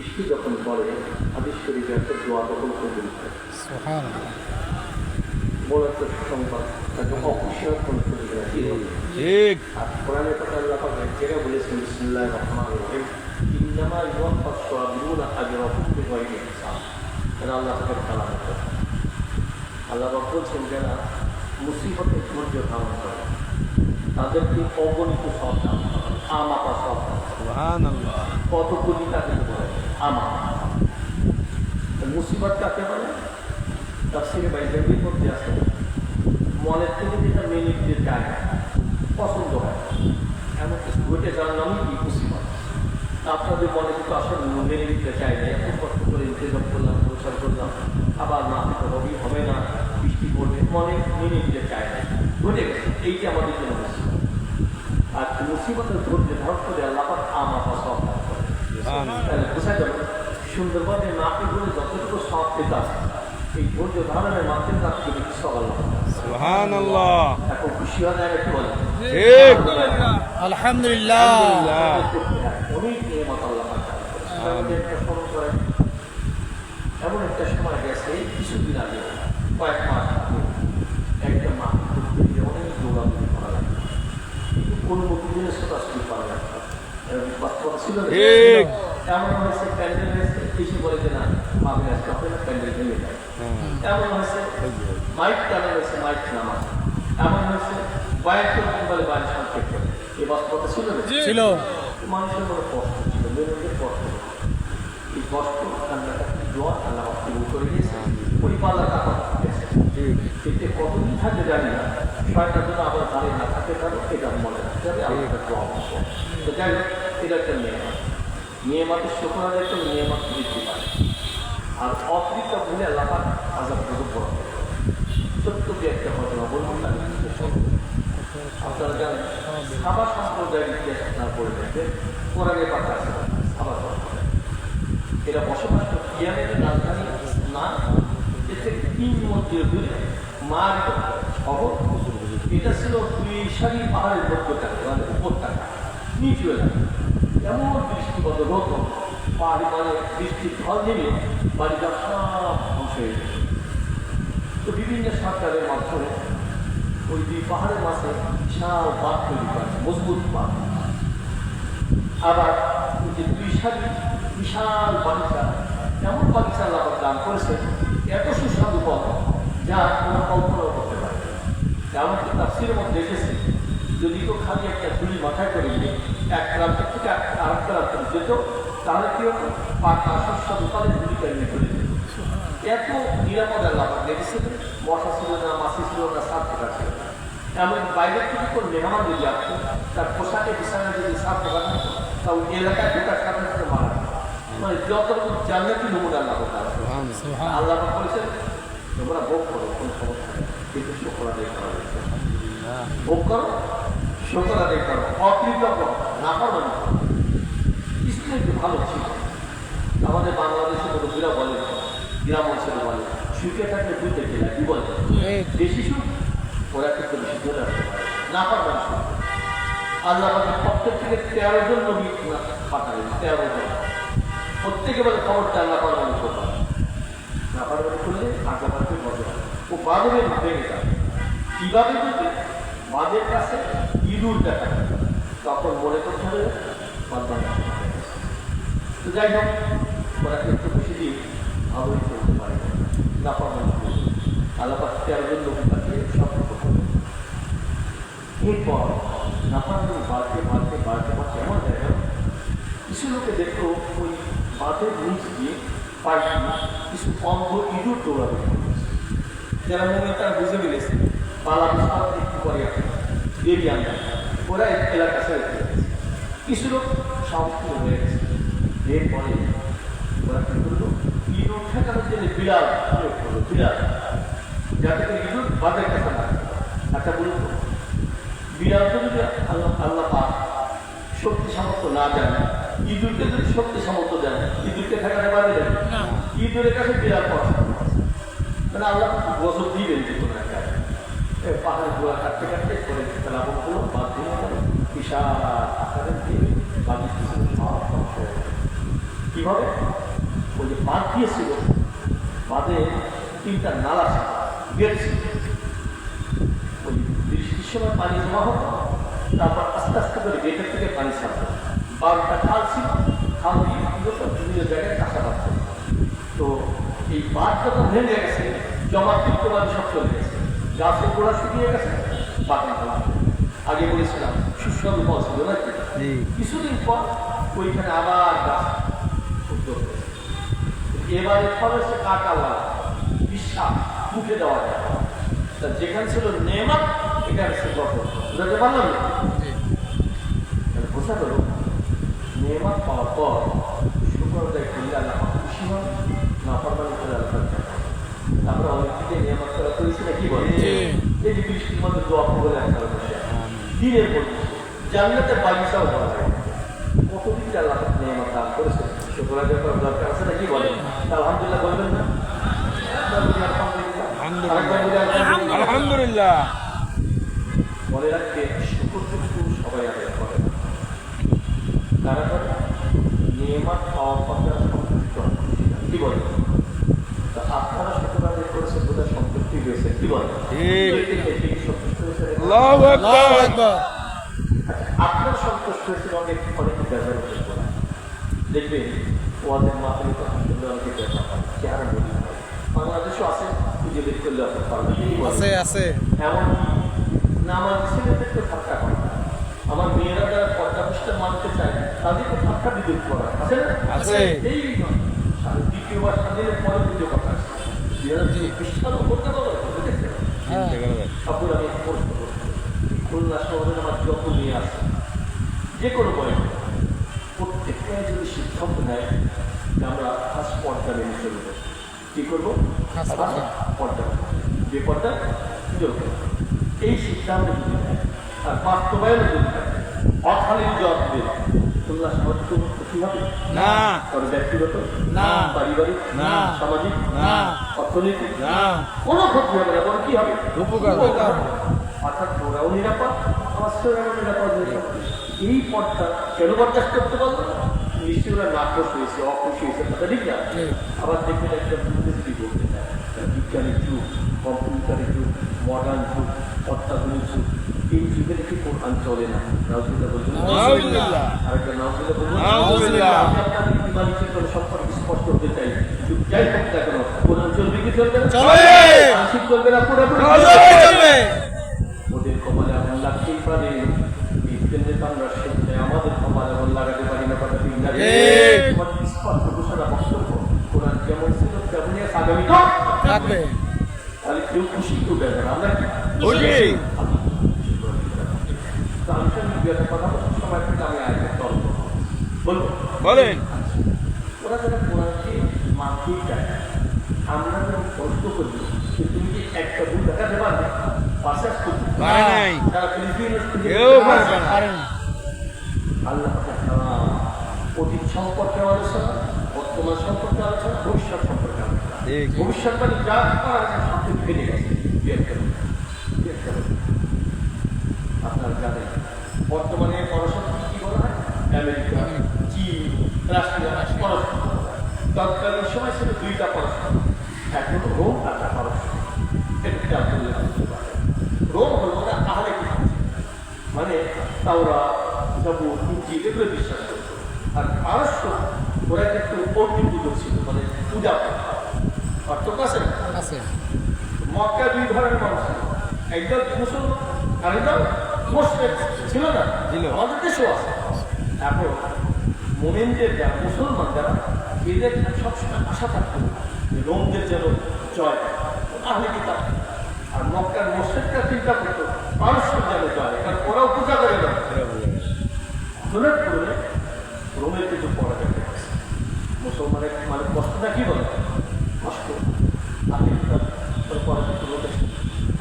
বৃষ্টি যখন পড়ে হাদিস শরীফে একটা দোয়া তখন কবুল হয়। সুবহানাল্লাহ। বড় একটা সুসংবাদ, তাকে অকুশিয়ার কোনো সুবিধা ঠিক। আর কোরআনের কথা আল্লাহ পাক এক জায়গায় বলেছেন বিসমিল্লাহির রহমানির রহিম ইন্নামা ইউওয়াফাস সাবিরুনা আজরাহুম বিগাইরি হিসাব। এটা আল্লাহ পাকের কালাম। আল্লাহ পাক বলছেন যারা মুসিবতে ধৈর্য ধারণ করে তাদেরকে অগণিত সব দান করা হয়। আমাপা সব দান করা হয়। সুবহানাল্লাহ। কত কোটি টাকা বলে আমা মুসিবত কাকে বলে? তাফসীরে বাইজাবির মধ্যে আছে মনের থেকে যেটা মেনে নিতে চায় না, পছন্দ হয় এমন কিছু ঘটে যার নামই কি মুসিবত। আপনাদের মনে কিন্তু আসলে মেনে নিতে চায় না, এত কষ্ট করে ইন্তজাম করলাম, প্রচার করলাম, আবার না হতে হবেই হবে না, বৃষ্টি পড়বে, মনে মেনে নিতে চায় না, ঘটে গেছে। এইটি আমাদের জন্য মুসিবত। আর মুসিবতের ধৈর্য ধারণ করে আল্লাহ পাক আমাপা সব দান করে। তাহলে বোঝা গেল সুন্দরবনে নাকি বলে যতটুকু সব পেতাম এই ধৈর্য ধারণের মাধ্যমে তার থেকে বেশি সব আল্লাহ। সুবহানাল্লাহ। এখন খুশি হওয়া যায় কি বলে? ঠিক। আলহামদুলিল্লাহ। অনেক নিয়ামত আল্লাহ পাক দান করেছেন। আমাদের একটা স্মরণ করেন, এমন একটা সময় গেছে কিছুদিন আগে, কয়েক মাস আগে, একটা মাঠ করতে গিয়ে অনেক দৌড়াদৌড়ি করা লাগে, কিন্তু কোনো মতো দিনে ছোটাছুটি করা লাগে বাস্তবতা ছিল না। ঠিক। এমন হয়েছে প্যান্ডেল হয়েছে, এসে বলে যে না মাঝে আসতে হবে না, প্যান্ডেল ভেঙে যায়। এমন হয়েছে মাইক টানা হয়েছে, মাইক নামা। এমন হয়েছে বাইক বলে বাইক সংক্ষেপ করে। এই বাস্তবতা ছিল না। ছিল। মানুষের মনে কষ্ট ছিল, মেয়েদের কষ্ট। এই কষ্ট কান্নাটা জোয়ার আল্লাহ কবুল করে দিয়েছে, ওই পাল্লা টাকা গেছে। এতে কতদিন থাকবে জানি না, ছয়টার জন্য আবার দাঁড়িয়ে না থাকতে পারো, এটা মনে রাখতে হবে। আল্লাহটা জবাব তো যাই হোক, এটা একটা নিয়ামত। নিয়ামতের শুকর আদায় করলে নিয়ামত বৃদ্ধি পায়। আর অকৃত ভুলে আল্লাহ পাক আযাব গজব বড় করে। সত্য যে একটা ঘটনা বলবো না, আপনারা জানেন সাবা সম্প্রদায়ের ইতিহাস আপনারা পড়ে দেখবেন, কোরআনের পাতা আছে সাবা সম্প্রদায়। এরা বসবাস করত ইয়ামেনের রাজধানী না, এর থেকে 3 মধ্যে দূরে মার শহর। এটা ছিল 2 সারি পাহাড়ের মধ্যকার, মানে উপত্যকা, নিচু এলাকা। এমন বৃষ্টিগত রোদ, পাহাড়ি মানে বৃষ্টির ঢল নেমে বাড়িটা সব ধ্বংস হয়ে গেছে। তো বিভিন্ন সরকারের মাধ্যমে ওই 2 পাহাড়ের মাঝে বিশাল বাঁধ তৈরি করা, মজবুত বাঁধ। আবার ওই যে 2 সারি বিশাল বাগিচা, এমন বাগিচা আল্লাহ দান করেছে, এত সুস্বাদু ফল যা কোনো কল্পনাও করতে পারে। এমনকি তাফসীরের মধ্যে এসেছে যদি কেউ খালি একটা ধুলি মাথায় করে নিয়ে এক প্রান্ত থেকে আরেক প্রান্তে যেত, তাহলে কি হতো? পাকা সুস্বাদু ফলের ধুলিটা নিয়ে চলে যেত। এত নিরাপদ আল্লাহ দেখেছিল, মশা ছিল না, মাছি ছিল না, সাপ পোকা ছিল না। এমন বাইরের থেকে কোনো মেহমান যদি আসতো, তার পোশাকে বিছানায় যদি সাপ পোকা থাকতো, তা ওই এলাকায় ঢোকার সাথে সাথে মারা যেত। মানে যতটুকু জান্নাতি নমুনা আল্লাহ আল্লাহ বলেছেন তোমরা ভোগ করো, কোনো সমস্যা নেই, কিন্তু শুকর আদায় করা হয়েছে। ভোগ করো, শুকর আদায় করো, অকৃতজ্ঞ না পারো না। ইসলাম একটু ভালো ছিল। আমাদের বাংলাদেশে মুরব্বীরা বলে, গ্রাম অঞ্চলে বলে সুখে থাকলে 2 থেকে কি বলে বেশি সুখ, ওরা কিন্তু বেশি ধরে রাখতে পারে না, পারবেন সুখ। আল্লাহ প্রত্যেক থেকে 13 জন নবী পাঠালেন, 13 জন। প্রত্যেকে বলে খবরটা আল্লাহ পারবেন করবেন না, পারবেন করলে আগামাতে মজা ও বাদরের ভেঙে যাবে। কীভাবে যদি বাঁধের কাছে ইঁদুর দেখা যাবে, তখন মনে করতে হবে বাঁধবান। তো যাই হোক, ওরা কিন্তু বেশি দিন ভালোই চলতে পারে না, পারবেন আল্লাহ 13 জন নবী পাঠিয়ে সতর্ক করবেন। এরপর নাফারমানি বাড়তে বাড়তে বাড়তে বাড়তে এমন জায়গা কিছু লোকে দেখলো ওই বাঁধের নিচ দিয়ে পাইনি কিছু অন্ধ ইঁদুর দৌড়াদৌড়ি করছে। যারা মনে তারা বুঝে ফেলেছে পালানো সব একটু করে দেরি আনবে, ওরা এলাকা ছেড়ে চলে গেছে। কিছু লোক সাহসীয় হয়ে গেছে। এরপরে ওরা কি করলো, ইঁদুর ঠেকানোর জন্য বিড়াল প্রয়োগ করলো, বিড়াল, যাতে করে ইঁদুর বাঁধের কাছে না। আচ্ছা বলুন, বিড়াল তো যদি আল্লাহ পাক শক্তি সামর্থ্য না জানে, ইঁদুরকে যদি শক্তি সামর্থ্য দেন, ইঁদুরকে ঠেকাতে পারবে না। ইঁদুরের কাছে বিড়াল পড়াশোনা করছে, মানে আল্লাহ গজব দিবেন যে কোনো একটা পাহাড়ের গোড়া কাটতে কাটতে করে লাভন করলো, বাদ দিয়ে গেল বিশাল আকারের দিয়ে বাগিয়ে সব ধ্বংস হয়ে গেল। কিভাবে? ওই যে বাঁধ দিয়েছিল, বাঁধে 3টা নালা ছিল, গেট ছিল। ওই বৃষ্টির সময় পানি জমা হতো, তারপর আস্তে আস্তে করে গেটের থেকে পানি ছাড়তো। 12টা খাল ছিল, খাল দিয়ে বিভিন্ন জায়গায় চাষাবাদ করতো। তো এই বাঁধ যখন ভেঙে গেছে, জমাকৃত বাড়ি সব চলে গেছে, গাছের গোড়া শুকিয়ে গেছে, বাগান ফেলা। আগে বলেছিলাম সুস্বাদু ফল ছিল নাকি? কিছুদিন পর ওইখানে আবার গাছ উদ্যোগ হয়েছে। এবারে ফল হচ্ছে কাঁটাওয়ালা, বিশ্বাস মুখে দেওয়া যায়। তা যেখানে ছিল নেমাত, এখানে সে বরকত। বুঝতে পারলাম না? বোঝা গেল নেমাত পাওয়ার পর শুকর আদায় করলে আল্লাহ খুশি হন, না পারবানি করে আল্লাহ। আমরা অনেক দিকে নেমাত করা করেছি না, কি বলে? এই যে বৃষ্টির মধ্যে দোয়া করে একটা বসে দিনের মধ্যে জান্নাতের বাগিচাও করা যায়। কতদিন আল্লাহ নেমাত দান করেছে, শুকর আদায় করার দরকার আছে না, কি বলে? আলহামদুলিল্লাহ বলবেন না? আলহামদুলিল্লাহ। মনে রাখবে শুকর কিন্তু সবাই আদায় করে না। তারা করে নিয়ামত পাওয়ার পর তারা সন্তুষ্ট হন, কি বলে? তা আপনারা শুকর আদায় করেছে, বোধহয় সন্তুষ্টি হয়েছে, কি বলে? সন্তুষ্ট হয়েছে। আল্লাহু আকবার। আপনার সন্তুষ্ট হয়েছে অনেক অনেকে ব্যবহার করতে না। দেখবেন ওদের মাথায় তো অনেকে ব্যবহার হয়, চেহারা বলি হয়। বাংলাদেশও আছে, খুঁজে বের করলে আপনার পারবেন, আছে। এমন না আমার ছেলেদেরকে ঠাট্টা করে না। আমার মেয়েরা যারা পর্দা পুষ্টা মানতে চায় তাদেরকে ঠাট্টা বিদ্যুৎ করা আছে না? আছে। এই দ্বিতীয়বার স্বাধীনের পরে দ্বিতীয় কথা আছে, বিশ্বাসও করতে পারো, বুঝেছেন? ঠাকুর আমি প্রশ্ন করছি, খুলনা শহরে আমার যত মেয়ে আছে, যে কোনো বয়সে প্রত্যেকটা যদি সিদ্ধান্ত নেয় যে আমরা ফার্স্ট পর্দা মেনে চলব, কি করবো? পর্দা, যে পর্দা চলবে, এই সিদ্ধান্ত যদি নেয় আর বাস্তবায়ন যদি নেয়, অখালির জবাব দেবে, খুলনা শহর কি হবে না, কারো ব্যক্তিগত না, পারিবারিক না, সামাজিক না, অর্থনৈতিক না, কোনো ক্ষতি হবে না, বরং কি হবে? উপকার। অর্থাৎ ওরাও নিরাপদ, আমার ছেলেরাও নিরাপদ হয়ে যাবে। এই পথটা কেন বরদাস্ত করতে পারলো না? নিশ্চয়ই ওরা নাকশ হয়েছে, অখুশি হয়েছে, কথা ঠিক না? আবার দেখবেন একটা বুদ্ধিজীবী বলতে চায়, বিজ্ঞানের যুগ, কম্পিউটারের যুগ, মডার্ন যুগ, অত্যাধুনিক যুগ, এই যুগের কি কোরআন চলে না? নাউজুবিল্লাহ বলবেন? নাউজুবিল্লাহ। আরেকটা নাউজুবিল্লাহ বলবেন? নাউজুবিল্লাহ। আমি আপনাদের ইমানি চিন্তার সম্পর্কে স্পষ্ট করতে চাই, যুগ যাই হোক না কেন, কোরআন চলবে কি চলবে না? চলবে। আংশিক চলবে না, পুরোপুরি চলবে। ওদের কপালে আগুন লাগতেই পারে, আমরা সেখানে আমাদের কপালে আগুন লাগাতে পারি না, কথা ঠিক না? তোমাদের স্পষ্ট ঘোষণা বক্তব্য, কোরআন যেমন ছিল তেমনই আছে, আগামী থাকবে। তাহলে কেউ খুশি, কেউ বেজার, আমরা কি খুশি। কথা বলার সময় থেকে আমি আরেকটা তর্ক বলবো, বলেন। ওরা যারা কোরআনকে মানতেই চায়, আমরা যখন প্রশ্ন করি যে তুমি কি একটা ভুল দেখাতে পারবে, পাশাস করতে পারে নাই, তারা ফিলিপিন্স কেউ পারবে না। আল্লাহ অতীত সম্পর্কে আলোচনা, বর্তমান সম্পর্কে আলোচনা, ভবিষ্যৎ সম্পর্কে আলোচনা। ভবিষ্যৎবাণী যা করা সব ফেলে গেছে। আপনারা জানেন বর্তমানে পররাষ্ট্র কি বলা হয়? আমেরিকা, চীন, রাশিয়া পররাষ্ট্র। তৎকালীন সময় ছিল 2টা পররাষ্ট্র, এখন রোম আর পররাষ্ট্র। এটা বললে রোম হল না, তাহলে কি মানে তাওরা জবুর, ইনজিল এগুলো বিশ্বাস করত। আর পারস্য ওরা একটু অগ্নি পুজো ছিল, মানে পূজা পার্থক্য আছে। মক্কা 2 ধরনের মানুষ ছিল, একদল মুসলমান আর একদল মুশরিক ছিল না? আমাদের দেশেও আছে। এখন মুমিনদের যারা, মুসলমান যারা, এদের সবসময় আশা থাকতো রোমদের যেন জয়, আহলে কিতাব। আর মক্কার মুশরিকরা চিন্তা করতো পারস্য যেন জয়, কারণ ওরাও পূজা করে না। ধরে করে রোমের কিছু পরাজয় হয়েছে। মুসলমানের মানে কষ্টটা কি বলে? কষ্ট। আহলে কিতাব পরাজিত রোমের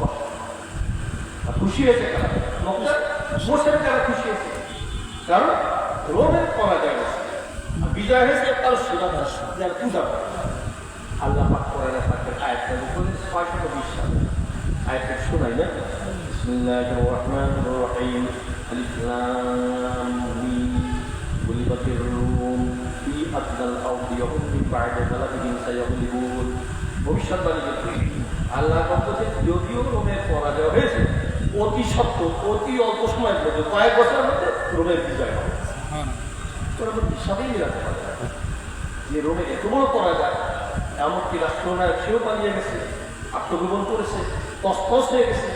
কষ্ট। আর খুশি হয়েছে কারা? মক্কার মুশরিকরা খুশি হয়েছে, কারণ রোমের পরাজয় হয়েছে, আর বিজয় হয়েছে পারস্য যারা পূজা করে। আল্লাহ পাক কোরআনে পাকের আয়াতটা বলে 620 সালে আয়াতটা শোনাই না? বিসমিল্লাহির রহমানির রহিম, আলিফ লাম মিম, গুলিবাতির রুম ফি আদনাল আউলিয়াহুম মিন বা'দি যালাবিহিম সায়াগলিবুন। ভবিষ্যৎবাণী করতে আল্লাহ বলতে যদিও রোমের পরাজয় হয়েছে, অতি সত্য অতি অল্প সময়ের মধ্যে কয়েক বছরের মধ্যে রোমের বিজয় হবে। ওরা বিশ্বাসই মিলাতে পারে না যে রোমে এত বড় পরাজয়, এমনকি রাষ্ট্রনায়ক সেও পালিয়ে গেছে, আত্মগোপন করেছে, তসতস হয়ে গেছে,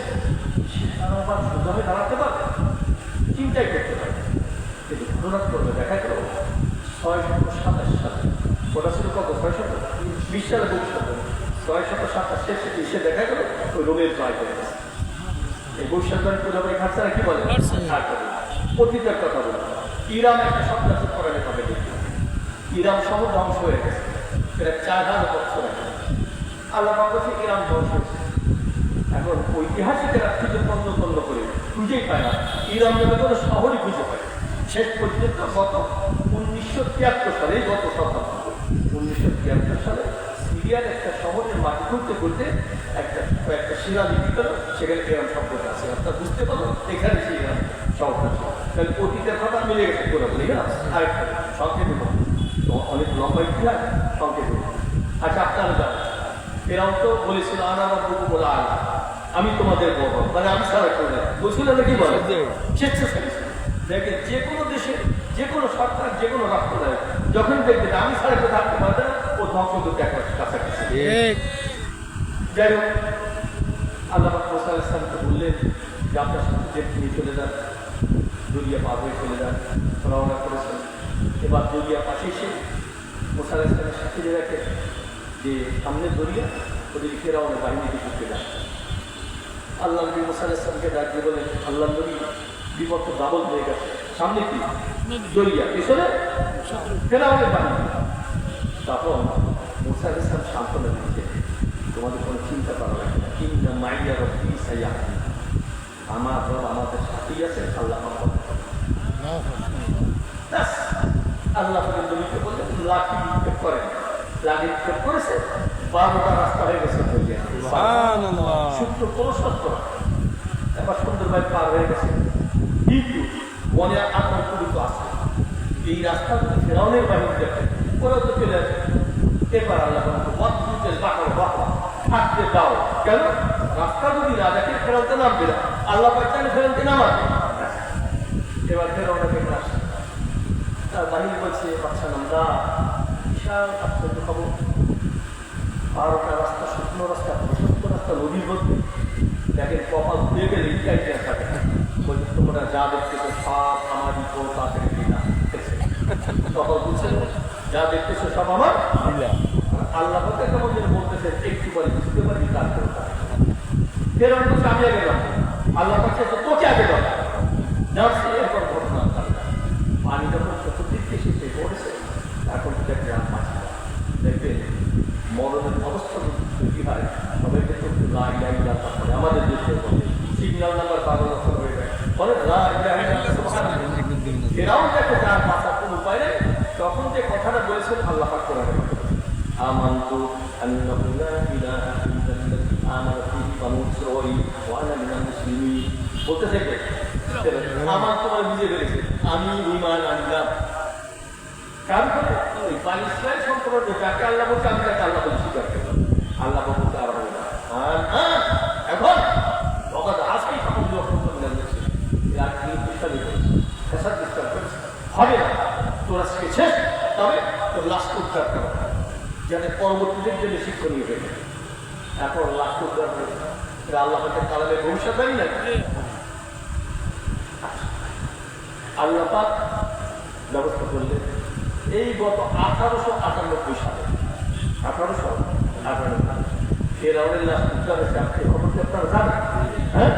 সেখানে আবার সোজা হয়ে দাঁড়াতে পারবে, চিন্তাই করতে পারে। কিন্তু ঘটনাক্রমে দেখা গেল 627 সালে, ওটা ছিল কত 620 সালে ভবিষ্যৎ, 627 শেষে এসে দেখা গেল ওই রোমের জয় করে গেছে। এই ভবিষ্যৎবাণী পূজাবাড়ি খাচ্ছারা কি বলে? অতীতের কথা বলে। ইরান একটা সন্ত্রাসের করার ভাবে দেখি, ইরান শহর ধ্বংস হয়ে গেছে প্রায় 4000 বছর আগে। আল্লাহ বলছে ইরান ধ্বংস হয়েছে। এখন ঐতিহাসিকেরা খুঁজে তন্ন করে খুঁজেই পায় না, ইরান নামে কোনো শহরই খুঁজে পায়। শেষ পর্যন্ত গত 1973 সালে, গত শতাব্দী 1973 সালে সিরিয়ার একটা শহরের মাটি খুঁজতে খুঁজতে একটা শিলালিপি পেল, সেখানে ইরান শব্দটা আছে। আপনার বুঝতে পারলো এখানে সেই ইরান শহরটা ছিল। তাহলে অতীতের কথা মিলে গেছে পুরো বলি না। আরেকটা সংক্ষেপে অনেক লম্বা ইতিহাস, সংক্ষেপে। আচ্ছা, আপনারা জানেন এরাও তো বলেছিল আনারবুকু বলে আল্লাহ, আমি তোমাদের বড়, মানে আমি সারা করে বলছিল না, কি বলে স্বেচ্ছাসেবী। দেখে যে কোনো দেশে যে কোনো সরকার যে কোনো রাষ্ট্রনায়ক যখন দেখবে আমি সারা করে থাকতে পারবে না, ও ধ্বংস করতে একটা কাছাকাছি। যাই হোক, আল্লাহ মুসা আলাইহিস সালামকে বললেন যে আপনার সাথে যে নিয়ে চলে যান, দরিয়া পার হয়ে চলে যান, রওনা করেছেন। এবার দরিয়া পাশে এসে মুসা আলাইহিস সালামের সাথে রাখে যে সামনে দরিয়া, ওদিকে ফেরাউনের বাহিনীকে ঢুকতে যান। আল্লাহ নবী মুসা আলাইহিস সালামকে ডাক দিয়ে বলেন, আল্লাহ নবী বিপদ তো ডাবল হয়ে গেছে, সামনে কি দরিয়া, পিছনে ফেরাউনের বাহিনী। তখন মুসা আলাইহিস সালাম সান্ত্বনা দিচ্ছে, তোমাদের কোনো চিন্তা করা লাগবে না, ইন্না মাইয়া রাব্বি সায়াহদিন, আমার রব আমাদের সাথেই আছে। আল্লাহ আল্লাহ নবীকে বললেন লাঠি নিক্ষেপ করেন, লাঠি নিক্ষেপ করেছে, 12টা রাস্তা হয়ে গেছে দরিয়া, সূত্র কোনো সত্য। এবার সুন্দরভাবে পার হয়ে গেছে, কিন্তু মনে আতঙ্কিত আছে এই রাস্তা যদি ফেরাউনের বাহিনী দেখে ওরাও তো চলে আসে। এবার আল্লাহ থাকতে দাও, কেন রাস্তা যদি রাজাকে ফেরাতে নামবে না, আল্লাহ পাকিস্তানে ফেরাতে নামাবে। এবার ফেরাউনকে আসে, তার বাহিনী বলছে বাচ্চা নামরা বিশাল আশ্চর্য খবর, 12টা রাস্তা শুকনো রাস্তা, প্রশস্ত রাস্তা নদীর মধ্যে। দেখেন কপাল ঘুরে গেলে ইতিহাস থাকে, বলছে তোমরা যা দেখতেছো সব আমারই তো তাড়াতাড়ি না, কপাল বুঝছে যা দেখতেছো সব আমার আল্লাহ কেমন যেন বলতেছে একটু পরে বুঝতে পারবি, তারপরে ফেরাউন বলছে আমি আগে যাবো, আল্লাহ কাছে তোকে আগে যাবো। যাচ্ছে এরপর ঘটনা পানি যখন চতুর্দিক থেকে সে পড়েছে, এখন গ্রাম পাচ্ছে। দেখবেন মরণের অবস্থা তৈরি হয়, সবাইকে তো আমাদের দেশে সিগন্যাল নাম্বার 12 হয়ে যায়, ফলে ফেরাউন দেখে তার বাঁচার কোনো উপায় নেই। তখন যে কথাটা বলেছেন আল্লাহ পাক কোরআনে আমানতু আন্নাহু লা ইলাহা ইল্লাল্লাযী আমানা বিহি বানু ইসরাঈল ওয়া আনা মিনাল মুসলিমিন। বলতে থেকে আমার তোমার বুঝে ফেলেছে, আমি ঈমান আনলাম। কারণ ওই বানু ইসরাঈল সম্পর্কে যাকে আল্লাহ বলছে আমি তাকে আল্লাহ বলে স্বীকার করলাম। আল্লাহ বলতে আর হবে না, এখন তখন আজকেই সকল হবে না, তোরা শিখেছে, তবে তোর লাশকে উদ্ধার করা যাতে পরবর্তীদের জন্য শিক্ষণীয় হয়ে যায়। এখন লাশকে উদ্ধার করে আল্লাহ কালামের ভবিষ্যৎবাণী না। আল্লাহ পাক ব্যবস্থা করলেন এই গত 1898 সালে, 1898 ফেরাউনের লাশ উদ্ধার হয়েছে। আপনি খবরটি আপনারা জানেন, হ্যাঁ?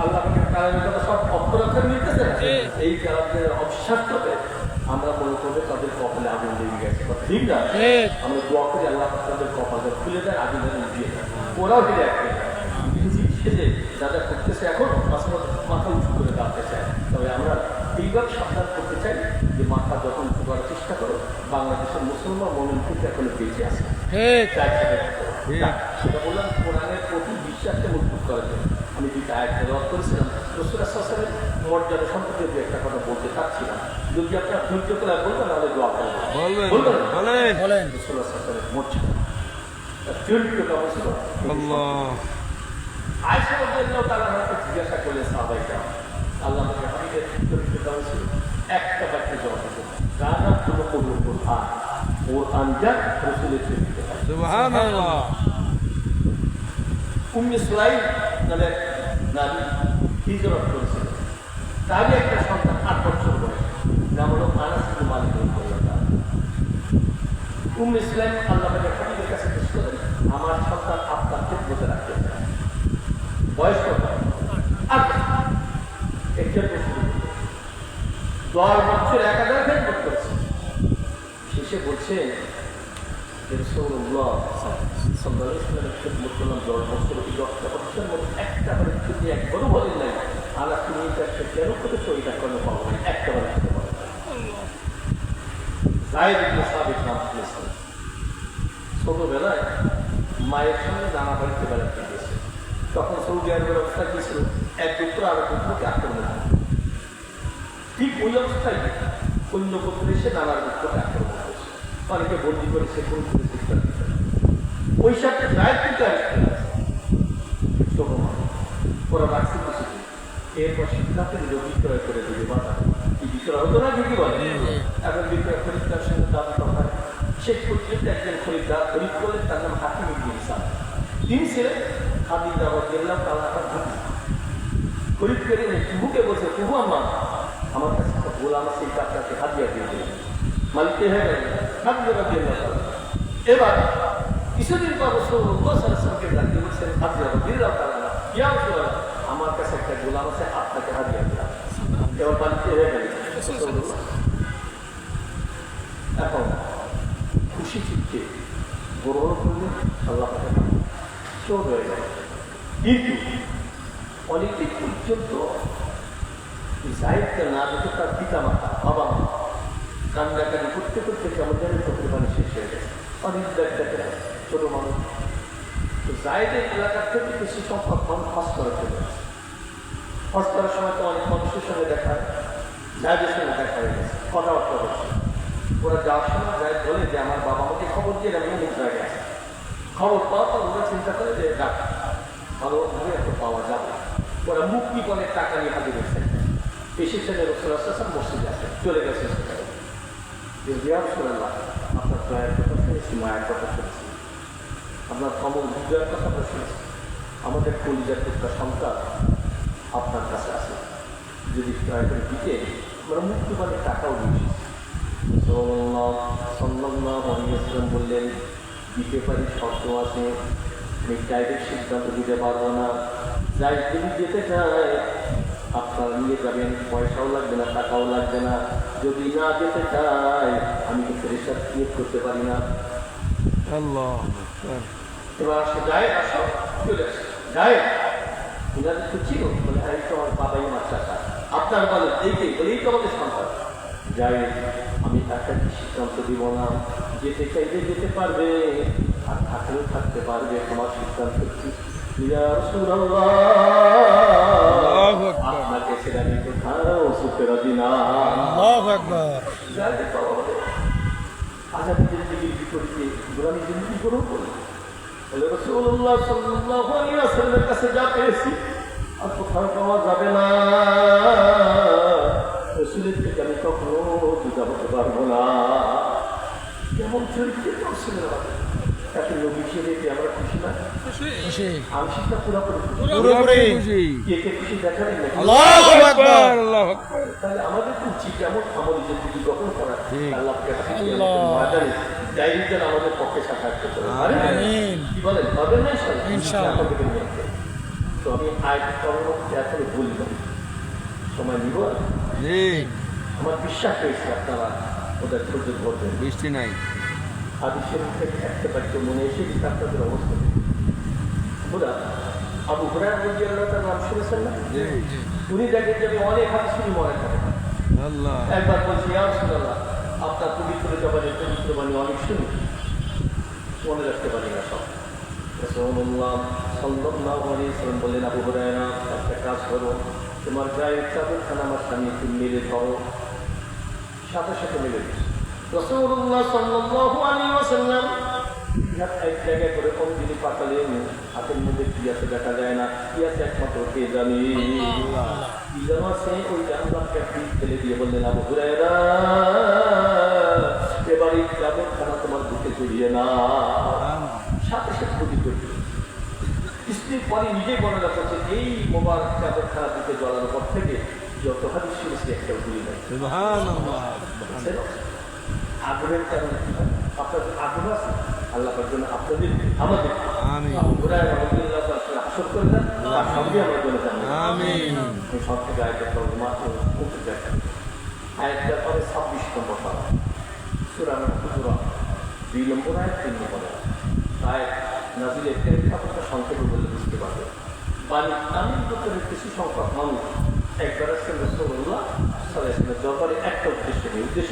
আল্লাহ পাকের কালামের কথা সব অক্ষরাক্ষর মিলতেছে না। এই কালামের অবিশ্বাস করবে আমরা মনে করবে তাদের কপালে আগুন লেগে গেছে, ঠিক না? আমরা দোয়া করি আল্লাহ তাদের কপালে খুলে দেয়, আগুন দিয়ে দেয়, ওরাও ফিরে আসবে। সেজে যা যা করতেছে এখন মাথা উঁচু করে দাঁড়াতে চায়। তবে আমরা এইবার সাবধান করতে চাই যে মাথা যখন উঁচু করার চেষ্টা করো, বাংলাদেশের মুসলমান মনের থেকে এখন বেঁচে আছে, সেটা বললাম কোরআনের প্রতি বিশ্বাসকে মজবুত করার জন্য। আমি দুইটা আয়াত তেলাওয়াত করেছিলাম। রাসূলুল্লাহ সাল্লাল্লাহু আলাইহি ওয়াসাল্লামের মর্যাদা সম্পর্কে দু একটা কথা বলতে চাচ্ছিলাম, যদি আপনার ধৈর্য করে বলবেন তাহলে দোয়া করবেন। বলবেন বলবেন বলেন বলেন। রাসূলুল্লাহ সাল্লাল্লাহু আলাইহি ওয়াসাল্লামের মর্যাদা তার চরিত্র কেমন ছিল। আল্লাহ আয়েশা রাদিয়াল্লাহু তাআলা আনহাকে জিজ্ঞাসা করলেন সাহাবাইরা, আল্লাহ নবী হাবিবের চরিত্র কেমন ছিল? একটা বাক্যে জবাব দিলেন, কানা খুলুকুল কুরআন, কুরআন যা রাসূলের চরিত্র। সুবহানাল্লাহ। উম্মে সুলাইম নামে এক নারী হিজরত করেছিল, তারই একটা সন্তান ৮ বছর বয়স, নাম হলো আনাস ইবনে মালিক রাদিয়াল্লাহু তাআলা। উম্মে সুলাইম আল্লাহ নবীর হাবিবের কাছে জিজ্ঞেস করলেন, আমার সন্তান আপনার খেদমতে রাখতে চায়, বয়স কত? ৮ বছর। একজন বছর 10 বছর 1000 খেদমত করেছে। শেষে বলছে রাসূলুল্লাহ সাল্লাল্লাহু আলাইহি ওয়াসাল্লামের খেদমত করলাম 10 বছর, এই 10টা বছরের মধ্যে একটা করে যদি একবারও বলেন নাই আল্লাহ তুমি এটা কেন করেছো, এটা কোনো পাবো না, একটা বার আসতে পারো। যায়েদ ইবনে সাবিত নাম শুনেছেন, ছোটবেলায় মায়ের সঙ্গে নানা বাড়িতে বেড়াতে গিয়েছে। তখন সৌদি আরবের অবস্থা কি ছিল, এক পুত্র আর পুত্রকে আক্রমণ করে, ঠিক ওই অবস্থায় অন্য পুত্র এসে নানার পুত্রকে আক্রমণ করেছে, অনেকে বন্দি করে সে কোন করে চিৎকার দিতে। ওই সাথে জায়েদ কিন্তু ছোট মানুষ, ওরা রাখছে কিছু দিন। এরপর সিদ্ধান্ত নিল বিক্রয় করে দেবে বাজার। কি বিক্রয় হতো না কি বলে, এখন বিক্রয় খরিদ্দার সঙ্গে দাম কথা শেষ পর্যন্ত একজন খরিদ্দার খরিদ করলেন, তার নাম হাকিম ইবনে হিসাম। তিনি ছিলেন খাদিজা রাদিয়াল্লাহু তাআলা আনহার ভাবি। খরিদ করে বুকে বসে, প্রভু আমার কাছে একটা গোলাম আছে, এটা আপনাকে হাদিয়া দিয়ে দিলেন। মালিককে হয়ে গেলেন খাদিজা রাদিয়াল্লাহু তাআলা। এবার কিছুদিন পর রাসূলুল্লাহ সাল্লাল্লাহু আলাইহি ওয়াসাল্লামকে ডাকতে বলছেন, খাদিজা রাদিয়াল্লাহু তাআলা, ইয়া রাসূলুল্লাহ, আমার কাছে একটা গোলাম আছে, আপনাকে হাদিয়া দিলাম। এবার মালিককে হয়ে গেলেন রাসূলুল্লাহ। এখন খুশি চিত্তে গ্রহণ করলেন, আল্লাহ চোর হয়ে গেল। কিন্তু অনেকদিন পর্যন্ত জায়েদকে না দেখে তার পিতা মাতা বাবা মা কান্নাকানি করতে করতে কেমন যেন চোখের পানি শেষ হয়ে গেছে। অনেক দেখতে ছোট মানুষ তো জায়েদের এলাকার থেকে কিছু সংখ্যক মানুষ হজ করে চলে গেছে। হজ করার সময় তো অনেক মানুষের সঙ্গে দেখা, জায়েদের সঙ্গে দেখা হয়ে গেছে, কথাবার্তা বলছে। ওরা যাওয়ার সময় জায়েদ বলে যে আমার বাবা আমাকে খবর দিয়ে আমি অমুক জায়গায় আছে। খবর পাওয়ার পর ওরা চিন্তা করে যে ডাক ভালোভাবে এত পাওয়া যাবে। ওরা মুক্তিপণের টাকা নিয়ে হাজির হয়েছে, এসেছেন রাসূলুল্লাহ সাল্লাল্লাহু আলাইহি ওয়াসাল্লাম মসজিদে আসে, চলে গেছে সেখানে। ইয়া রাসূলুল্লাহ, আপনার দয়ার কথা শুনেছি, মায়ের কথা শুনেছি, আপনার কমল হৃদয়ের কথা আমরা শুনেছি। আমাদের কলিজার একটা সন্তান আপনার কাছে আছে, যদি দয়া করে দিতে আমরা মুক্তিপণের টাকাও দিয়েছি। সাল্লাল্লাহু আলাইহি ওয়াসাল্লাম বললেন, দিতে পারি, শর্ত আছে, আমি ডাইরেক্ট সিদ্ধান্ত দিতে পারবো না। যাই যদি যেতে চায় আপনারা নিয়ে যাবেন, পয়সাও লাগবে না, টাকাও লাগবে না। যদি না যেতে চায় আমি কিন্তু রেশাদ ক্রিয়েট করতে পারি না। আল্লাহ এবার আসে জায়েদ, আসো চলে আসে জায়েদ। ওনাদের তো ছিল, বলে হ্যাঁ এই তো আমার বাবাই আমার চাচা, আপনার বলেন এইটাই বলে, এই তো আমাদের সন্তান। জায়েদ, আমি একটা সিদ্ধান্ত দিব না, যেতে চাইলে যেতে পারবে, আর থাকলেও থাকতে পারবে, তোমার সিদ্ধান্ত কি? ইয়া রাসূলুল্লাহ, আপনাকে ছেড়ে আমি কোথাও সুখে রাজি না। আল্লাহু আকবার। জায়েদের বাবা বলে, আজাদি জিন্দেগির বিপরীতে গোলামি জিন্দেগি গ্রহণ করি। বলে রাসূলুল্লাহ সাল্লাল্লাহু আলাইহি ওয়াসাল্লামের কাছে যা পেয়েছি আর কোথাও পাওয়া যাবে না। রাসূলের থেকে আমি কখনো জুদা হতে পারবো না। কেমন চরিত্রের রাসূলের আমাদের তাকে নবী হিসেবে আমরা খুশি না? খুশি। আংশিকটা পুরোপুরি পুরোপুরি। কে খুশি দেখাবেন নাকি? আল্লাহু আকবার। আল্লাহু আকবার। তাহলে আমাদের তো উচিত এমন আমলি জিন্দেগি গঠন করা, ঠিক। আল্লাহকে আল্লাহ। ডাইরেক্ট আমাদের পক্ষে সাহায্য করতে পারে। আমিন। কি বলেন, পারবেন না ইনশাআল্লাহ। তো আমি আয় কর্মকে এখনো বলি না, সময় নিব। জি, আমার বিশ্বাস হয়েছে আপনারা ওদের ধৈর্য ধরবেন। বৃষ্টি নাই। হাদিসের থেকে একটা বাক্য মনে এসে দিচ্ছে আপনাদের অবস্থা। ওরা আবু হুরায়রা রাদিয়াল্লাহু তাআলা নাম শুনেছেন না? জি, উনি দেখেন যে আমি অনেক হাদিস শুনি মনে থাকে। আল্লাহ একবার বলছি, ইয়া রাসূলুল্লাহ, আপনার পবিত্র জবানের পবিত্র বাণী অনেক শুনি, মনে রাখতে পারি না সব। রাসূলুল্লাহ সাল্লাল্লাহু আলাইহি ওয়াসাল্লাম বললেন, আবু হুরায়রা, একটা কাজ করো, তোমার গায়ের চাদরখানা আমার সামনে একটু মেলে ধরো। সাথে সাথে মেলে দিচ্ছে। রাসূলুল্লাহ সাল্লাল্লাহু আলাইহি ওয়াসাল্লাম এক জায়গায় করে অঞ্জলি পাঠালেন, হাতের মধ্যে কি আছে দেখা যায় না, কি আছে একমাত্র কে জানে। কি যেন আছে, ওই জানলাকে ফেলে দিয়ে বললেন, আবু হুরায়রা, এবার এই চাদরখানা তোমার বুকে জড়িয়ে না। সাথে সাথে ক্ষতি করবে। স্ত্রীর পরে নিজেই বর্ণনা করছে, এই মোবারক চাদরখানা বুকে জড়ানোর পর থেকে যত হাদিস শুনেছি একটা ভুলি নাই। আগ্রহের কারণে আপনাদের আগ্রহ আছে, আল্লাহ জন্য আপনাদের আমাদের আসর করে দেন, তার সঙ্গে আমার জন্য জানেন সব থেকে আয়টা মাত্র আয়টার পরে 26 নম্বর পারা সূরা আন-নাহল 2 নম্বর আয়াত 3 নম্বর আয়াত নাজিলের প্রেক্ষাপটটা সংক্ষেপে বলে বুঝতে পারবে। বাণী তামিল গোত্রের কিছু সংখ্যক মানুষ একবার আসছেন রাসূলুল্লাহ সাল্লাল্লাহু আলাইহি ওয়াসাল্লামের দরবারে একটা উদ্দেশ্য নেই, উদ্দেশ্য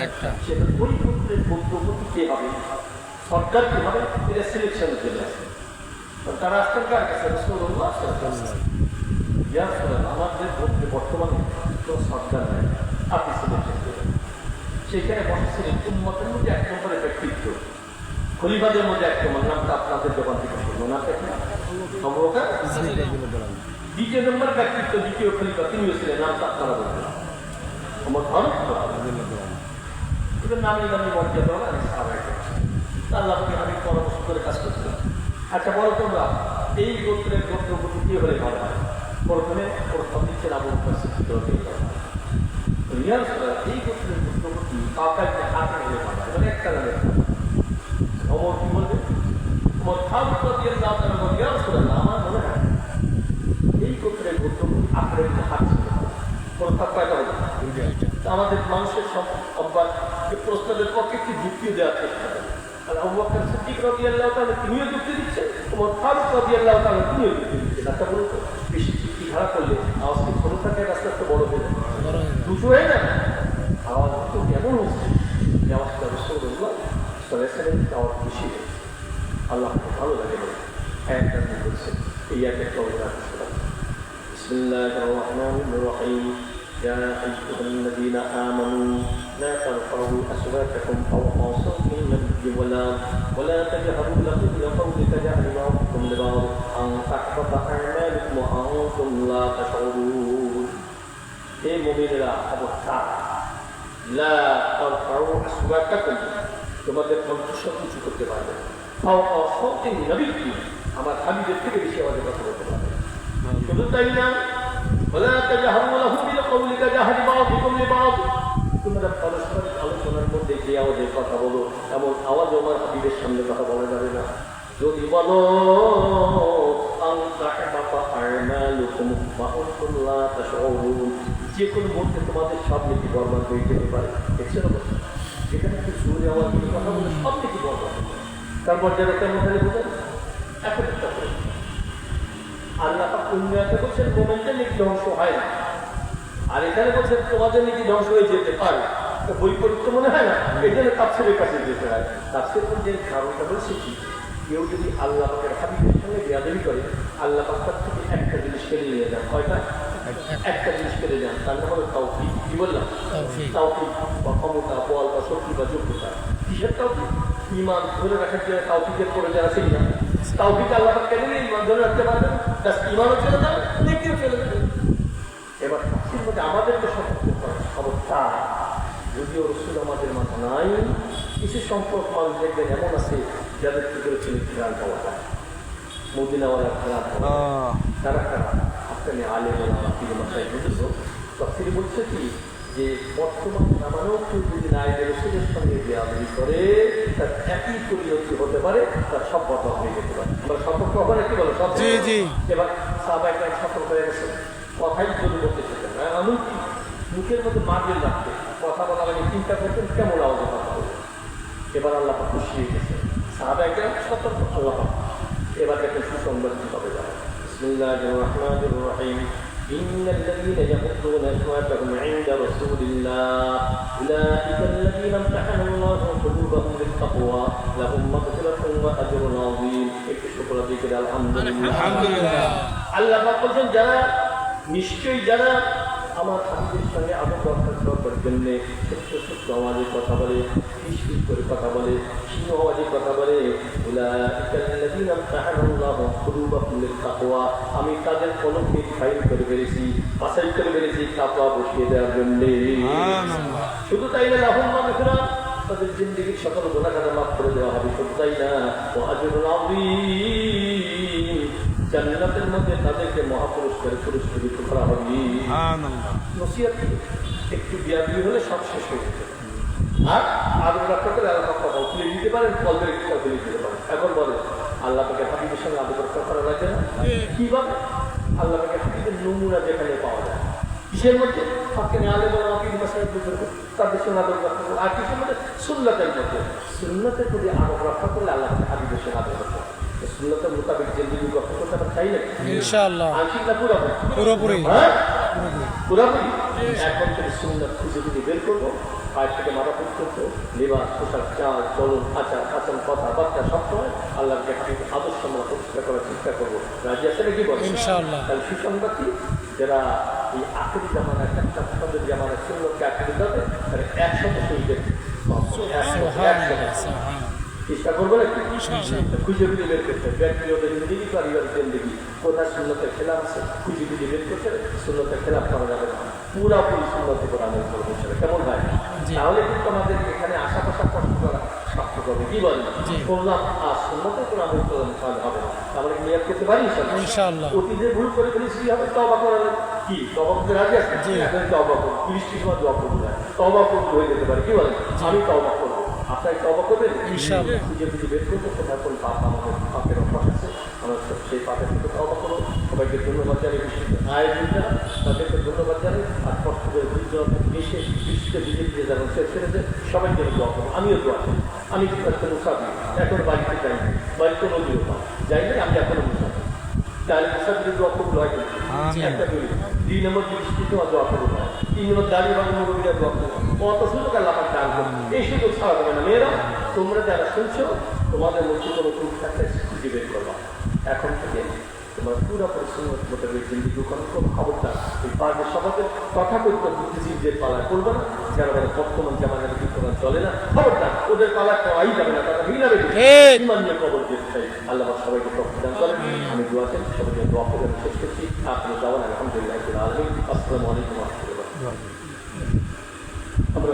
একটা, সেটা ওই গোত্রের গোত্রপতি কে হবে, সরকার কি হবে, এটা সিলেকশনের জন্য আসে। তারা আসতেন কার কাছে? রাসূলুল্লাহ সাল্লাল্লাহু আলাইহি ওয়াসাল্লাম। ইয়া রাসূলুল্লাহ, আমাদের গোত্রে বর্তমানে কোনো সরকার নাই, আপনি সিলেকশন করবেন। সেখানে বসেছিলেন উম্মতের মধ্যে এক নম্বরের ব্যক্তিত্ব, খলিফাদের মধ্যে এক নম্বর, নামটা আপনাদের জবান থেকে শুনবো না, আবু বকর। দ্বিতীয় নম্বর ব্যক্তিত্ব, দ্বিতীয় খলিফা তিনিও ছিলেন, নামটা আপনারা বলবেন, ওমর ফারুক। এদের নামে নামে মর্যাদা হবে, আমি সাহাবায়ে আল্লাহকে আমি পরামর্শ করে কাজ করছিলাম। আচ্ছা বলো তোমরা, এই গোত্রের গোত্রপতি কি হলে ভালো হয়? প্রথমে প্রস্তাব দিচ্ছেন আবু বকর সিদ্দিক রাদিয়াল্লাহু আনহু। এই গোত্রের গোত্রপতি কাউকে হাতে হলে ভালো হয়, মানে একটা না একটা। ওমর কি বলবে? ওমর ফারুক রাদিয়াল্লাহু আনহু বলেন, ইয়া রাসূলুল্লাহ, আমার মনে হয় এই গোত্রের গোত্রপতি আপনার হাত ছিল। প্রস্তাব কয়টা হলো? আমাদের মানুষের সব অভ্যাস প্রস্তাবের পক্ষে একটি যুক্তিও দেওয়ার চেষ্টা করে। আবু বকর সিদ্দিক রাদিয়াল্লাহু তাআলা তিনিও যুক্তি দিচ্ছেন, ওমর ফারুক রাদিয়াল্লাহু তাআলা তিনিও যুক্তি দিচ্ছেন। একটা বলুন তো, বেশি যুক্তি খারাপ করলে আওয়াজ কি ছোট থাকে, রাস্তা তো বড় হয়ে যায়, দুটো হয়ে যায়। আওয়াজ তো কেমন হচ্ছে, যে আওয়াজটা রাসূলুল্লাহ সাল্লাল্লাহু আলাইহি ওয়াসাল্লামের আওয়াজ বেশি হয়েছে, আল্লাহকে ভালো লাগে বলে আয়াতটা বলছে। এই আয়াতটা বিসমিল্লাহির রহমানির রহিম। يا أيها الذين آمنوا لا ترفعوا أصواتكم فوق صوت النبي ولا تجهروا له بالقول كجهر بعضكم لبعض أن تحبط أعمالكم وأنتم لا تشعرون. হে মুমিনেরা, খবরদার, লা তারফাউ আসওয়াতাকুম, তোমাদের কণ্ঠস্বর উঁচু করতে পারবে না, ফাওকা সাওতিন নবী, আমার হাবিবের থেকে বেশি আওয়াজে কথা বলতে পারবে। শুধু তাই না, ولا تجهروا له بالقول كجهر بعضكم لبعض, তোমরা পারস্পরিক আলোচনার মধ্যে যে আওয়াজে কথা বলো, এমন আওয়াজ আমার হাবিবের সামনে কথা বলা যাবে না। যদি বলো যে কোনো মুহূর্তে তোমাদের সব নীতি বর্বাদ হয়ে যেতে পারে। দেখছেন অবস্থা, যেখানে একটু সুরে আওয়াজ দিয়ে কথা বলে সব নীতি বর্বাদ হবে। তারপর যারা কেমন হলে বোঝেন, এখন একটা করে আল্লাহ উন্নয়ন করছেন, মোমেন্টের নীতি ধ্বংস হয় না। আর এখানে বলছেন তোমাদের নীতি ধ্বংস হয়ে যেতে পারে, বৈপরীত্য মনে হয় না, এই জন্য তাফসীরের কাছে যেতে হয়। তাফসীর যে কারণটা বলছে কি, কেউ যদি আল্লাহ পাকের হাবিবের সঙ্গে বেয়াদবি করে, আল্লাহ পাক তার থেকে একটা জিনিস কেড়ে নিয়ে যান। কয়টা? একটা জিনিস কেড়ে যান, তার নাম হলো তাওফীক। কি বললাম? তাওফীক বা ক্ষমতা, বল বা শক্তি বা যোগ্যতা। কিসের তাওফীক? ঈমান ধরে রাখার জন্য তাওফীকের পরে যারা ছিল না, তাওফীক আল্লাহ পাক কেড়ে নিয়ে ঈমান ধরে রাখতে পারবেন, জাস্ট ঈমানও চলে যাবে, নেকিও চলে যাবে। এবার তাফসীর মধ্যে আমাদেরকে সতর্ক করা, খবরদার, যদিও রাসূল আমাদের মাথা নাই, কিছু সংখ্যক মানুষ দেখবেন এমন আছে যাদের কি করেছিল খেয়াল পাওয়া যায়, মদিনাওয়ালা খেয়াল পাওয়া যায়। তারা কারা? আপনার আলেমওয়ালা পীর মাসায় বুঝেছ। তাফসীরে বলছে কি, যে বর্তমান জামানেও কেউ যদি নায়েবে রাসূলের সঙ্গে বেয়াদবি করে, তার একই পরিণতি হতে পারে, তার সব বদল হয়ে যেতে পারে। আমরা সতর্ক হবো না, কি বলো? এবার সাহাবায়ে কেরাম সতর্ক হয়ে গেছে, কথাই যদি বলতে চেতেন না, এমনকি মুখের মধ্যে মার্বেল রাখতে, কথা বলা মানে চিন্তা করতেন কেমন আওয়াজে কথা বলবে। এবার আল্লাহ পাক খুশি হয়ে গেছে, সাহাবায়ে কেরাম সতর্ক, আল্লাহ পাক এবার দেখেন সুসংবাদ কিভাবে যায়। বিসমিল্লাহির রহমানির রহিম। ইন্নাল্লাযীনা ইয়াকুতুনা আসওয়াতাহুম ইনদা রাসূলিল্লাহ উলাইকা আল্লাযীনা ইমতাহানাল্লাহু কুলুবাহুম লিত-তাকওয়া লাহুম মাগফিরাতুন ওয়া আজরুন আযীম। একটু করি আলহামদুলিল্লাহ। আলহামদুলিল্লাহ। আল্লাহ পাক বলছেন যারা নিশ্চয়ই যারা আমার হাবিবের সঙ্গে আদব রক্ষা করার জন্য সত্য সত্য আওয়াজে কথা বলে, ফিস করে কথা বলে, সিংহ আওয়াজে কথা বলে, উলাইকাল্লাযীনা ইমতাহানাল্লাহু কুলুবাহুম লিত-তাকওয়া, আমি তাদের কলবকে ফাইল করে ফেলেছি, বাছাই করে ফেলেছি তাকওয়া বসিয়ে দেওয়ার জন্য। সুবহানাল্লাহ। শুধু তাই না, লাহুম মাগফিরাত, তাদের জিন্দেগীর সকল গুনাহ খাতা মাফ করে দেওয়া হবে। শুধু তাই না, ওয়া আজরুন আযীম, জান্নাতের মধ্যে তাদেরকে মহাপুরস্কারে পুরস্কৃত করা হবে। সুবহানাল্লাহ। নসিহত কি? একটু বিয়াদি হলে সব শেষ হয়ে যেত। আর আদব রক্ষা করে আল্লাহ পাক তুলে দিতে পারেন, কলবের একটু তুলে দিতে পারেন। এখন বলে আল্লাহ পাকে হাবিবের সঙ্গে আদব রক্ষা করা লাগে না? কিভাবে? আল্লাহ পাকে হাবিবের নমুনা যেখানে পাওয়া যায়। কিসের মধ্যে? ফাঁকে আলে বলা হাবিব মাসায়ের বুজুর্গ তাদের সঙ্গে আদব রক্ষা করে। আর কিসের মধ্যে? সুন্নতের মধ্যে। সুন্নতের প্রতি আদব রক্ষা করলে আল্লাহ পাকে হাবিবের সঙ্গে আদব রক্ষা করে। সুন্নতের মোতাবেক জিন্দেগি গঠন করতে আমরা চাই না ইনশাআল্লাহ আংশিক না পুরোপুরি? পুরোপুরি হ্যাঁ পুরোপুরি। এখন থেকে সুন্নাত খুঁজে খুঁজে বের করবো, পায়ের থেকে মাথা পর্যন্ত লেবাস, পোশাক, চাল, চলন, আচার আচরণ, কথাবার্তা সবসময় আল্লাহকে আদর্শ আমরা প্রতিষ্ঠা করার চেষ্টা করবো। রাজি আছে নাকি বল? ইনশাআল্লাহ। তাহলে সুসংবাদ কি? যারা এই আখেরি জামানায় একটা সন্ধ্যের জামানায় সুন্নতকে আখেরি যাবে তাহলে 100 শহীদের চেষ্টা করবো নাকি? খুঁজে খুঁজে বের করতে ব্যক্তিগত জিন্দিগি, পারিবারিক জিন্দিগি, কোথায় সুন্নতের খেলাফ আছে খুঁজে খুঁজে বের করতে, সুন্নতের খেলাফ করা যাবে না, পুরাপুরি সুন্নতে করে আমল করবো। কেমন হয়? তাহলে কিন্তু আমাদের এখানে আশাপাশা কষ্ট করা শক্ত করবে। কি বলেন? করলাম আর সুন্নতে করে আমল করলাম, তাহলে হবে না। আমরা নিয়াত করতে পারি ইনশাআল্লাহ। অতীতে ভুল করে ফেলেছি, হবে তওবা করালে কি তওবা করতে রাজি আছে? এখন তওবা করবো, 30টি সময় দোয়া করবো না, তওবা করতে হয়ে যেতে পারে। কি বলেন? আমি তওবা করবো, আপনার তওবা করবেন ইনশাআল্লাহ। খুঁজে খুঁজে বের করবো কোথায় কোন পাপ আমাদের পাপের অভ্যাস আছে, আমরা সেই পাপের থেকে তওবা করবো। সবাইকে ধন্যবাদ জানাই, বিশেষ আয়োজন যারা তাদেরকে ধন্যবাদ জানাই। আর কষ্ট করে দুজন এসে বৃষ্টিতে ভিজে ভিজে যেমন ছেড়ে দেয়, সবাইকে দোয়া করবো। আমিও দোয়া করি। আমি মুসাফি, এখন বাড়িতে যাই, বাড়িতে নদীও পাই যাই না, আমি এখনো মুসাফি। তাহলে মুসাফির দোয়া কবুল হয় কিন্তু একটা বলি, 2 নম্বর বৃষ্টি তোমার দোয়া কবুল হয়, 3 নম্বর দাঁড়িয়ে বাবু নবীরা দোয়া করবো। কত সুযোগ আল্লাহ পাক দান করবে, এই সুযোগ ছাড়া হবে না। মেয়েরা তোমরা যারা শুনছো, তোমাদের মধ্যে কোনো ভুল থাকলে খুঁজে বের করবা। এখন থেকে তোমার পুরোপুরি সুন্নত মোতাবেক জিন্দিগি কোনো খবরটা এই পারবে সমাজের তথাকথিত বুদ্ধিজীবীদের পালায় করবে না, যারা বলে বর্তমান জামানার বিদ্যমান চলে না, খবরটা ওদের পালায় করাই যাবে না। তারা ভিড় ইমান নিয়ে খবর দিতে চাই। আল্লাহ সবাইকে প্রদান করেন। আমি দোয়া চাই, সবাইকে দোয়া করে আমি শেষ করছি। আপনি যাওয়ান আলহামদুলিল্লাহ। আসসালামু আলাইকুম ওয়া রাহমাতুল্লাহ। আমরা